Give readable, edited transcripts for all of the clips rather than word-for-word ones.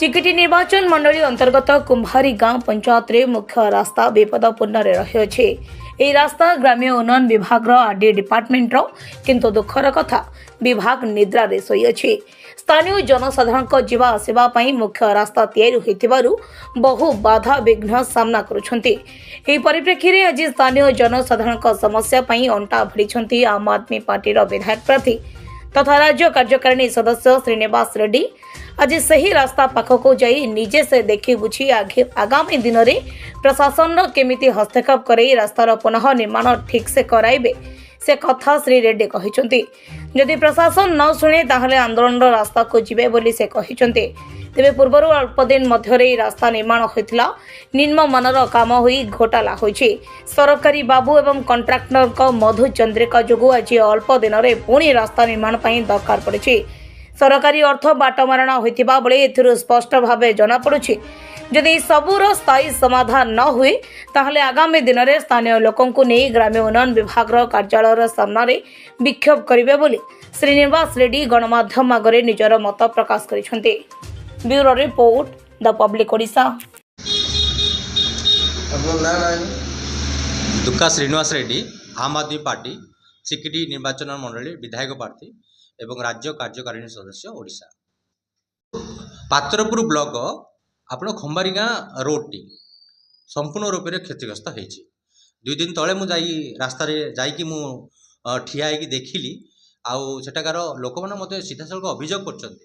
चिकिटी निर्वाचन मंडली अंतर्गत कुंभारी गांव पंचायत रे मुख्य रास्ता विपदपूर्ण रही। यह रास्ता ग्राम्य उन्नयन विभाग आरडी डिपार्टमेंट किंतु दुखर कथा विभाग निद्रा रे सोई अछि। स्थानीय जनसाधारण जीवा आसवा मुख्य रास्ता तैयारी होइतिबारु बहु बाधा विघ्न सामना करुछंती। एही परिप्रेक्षी रे आज स्थानीय जनसाधारण समस्या पई अंटा भिड़िछंती आम आदमी पार्टी विधायक प्रार्थी तथा राज्य कार्यकारिणी सदस्य श्रीनिवास रेड्डी। आज सही रास्ता पाखक जाई निजे से देखि बुझी आगामी दिन में प्रशासन केमिति हस्तक्षेप करे रास्तार पुनः निर्माण ठीक से कराइबे से कथा श्री रेड्डी कहिसंती। यदि प्रशासन न शुणे ताहले आंदोलन रास्ता को जिबे बोली से कहिसंती। तेबे पूर्वर अल्प दिन मध्य रास्ता निर्माण होइतिला निम्न मानर काम होई घोटाला होइछि। सरकारी बाबू एवं कंट्राक्टर को मधु चंद्रिका जोगु आज अल्प दिन में पुणी रास्ता निर्माण पई दरकार पड़िछि। सरकारी अर्थ बाटमारणा होइतिबा बेले एथिरु स्पष्ट भावे जना पड़ुछि जदि सबुर स्थायी समाधान न हुए ताहले आगामी दिन में स्थानीय लोकों को नहीं ग्राम्य उन्नयन विभाग कार्यालय सामने विक्षोभ करिवे बोली श्रीनिवास रेड्डी गणमाध्यम आगे निजर मत प्रकाश करिसेंती। Bureau report the public Odisha. दुक्का श्रीनिवास रेड्डी आम आदमी पार्टी चिकिटी निर्वाचन मंडली विधायक प्रार्थी एवं राज्य कार्यकारिणी सदस्य ओडिशा। पात्रपुर ब्लॉक आपण खंबारी गाँ रोड टी संपूर्ण रूप से क्षतिग्रस्त होती। 2 दिन तले मुझे रास्त ठिया होगी देखिली आउ सेठाकार लोक मैंने मत सीधा साल अभियोग कर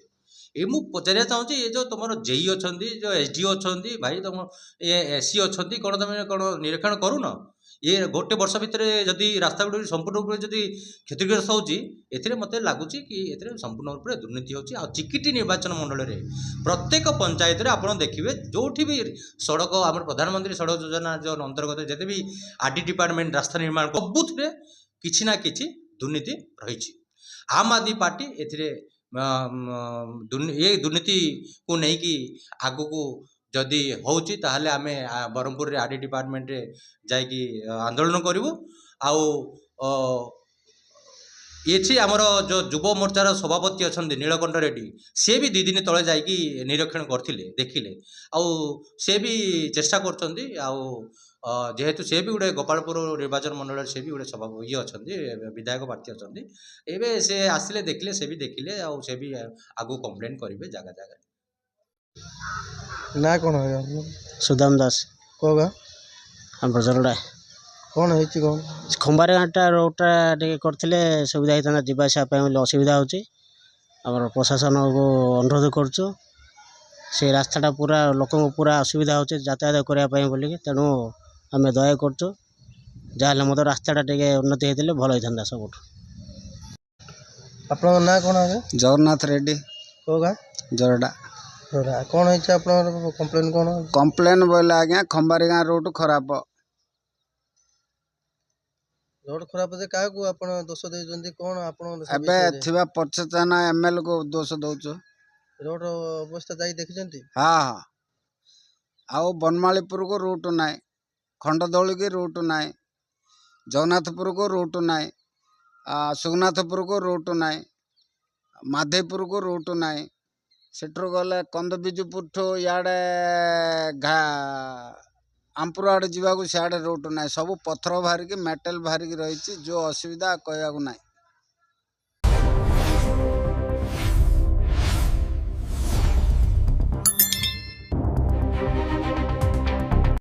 पचार चाहूँगी ये जो तुम जेई अच्छा जो एसडीओ अच्छा भाई तुम ये एसी अच्छा कौन तुम कौन निरीक्षण करून ये गोटे वर्ष भितर जदि रास्ता गुड़ संपूर्ण रूप से क्षतिग्रस्त होती मत लगुच कि संपूर्ण रूप से दुर्नीति होची। आ चिकिटी निर्वाचन मंडल में प्रत्येक पंचायत आप देखिए जो भी सड़क आम प्रधानमंत्री सड़क योजना जो अंतर्गत जिते भी आरडी डिपार्टमेंट रास्ता निर्माण सबुथ किसी ना किसी दुर्नीति रही। आम आदमी पार्टी ये दुर्नीति को लेकिन आगु को जदि होची ताहले आमे बरहमपुर रे आरडी डिपार्टमेंट रे जाइकी आंदोलन करूँ। ये आमर जो युव मोर्चार सभापति अच्छा नीलकंठ रेड्डी सी भी 2 दिन तले जाइकी निरीक्षण करते देखिले से भी चेष्टा कर जेहेतु से भी गोटे गोपालपुर निर्वाचन मंडल से भी गोटे सभा ये अच्छा विधायक प्रार्थी अच्छा एवं से आसिले देखिले से भी देखिले से भी आगु कंप्लेन करेंगे जगह जगह। ना कौन है सुदाम दास कोगा हम बजरडा कौन है कौन खंबारे घाटा रोडटा टे करथिले सुविधा होता जीवा आसा असुविधा होची। आमर प्रशासन को अनुरोध करछु से रास्ताटा पूरा लोक पूरा असुविधा होचे यातायात करने बोलिक तेणु आम दया करछु जहाँ मत रास्ताटा टे उन्नति होते भल होता सब। आप ना कौन है जगन्नाथ रेड्डी कोगा जरडा कौन है कंप्लेन कौन कंप्लेन बोले आज्ञा खंबारी गाँ रोड खराब रोड खराब है क्या को आपण दोष देजंती कौन आपण एबे थिबा पचचाना एमएल को दोष दउचो रोड अवस्था जाई देखिजंती। हाँ हाँ आउ बनमालीपुर को रूट नाय खंडदौली की रूट नाय जगन्नाथपुर को रूट नाय सुगनाथपुर को रूट नाय माधेपुर को रूट नाय सेठर गले कंदबिजुपुर ठो याडे घा आमपुर आड़े जावाक सियाड़े रोड ना सब पत्थर बाहरिकी मेटल बाहरिकी रही जो असुविधा कहवाक ना।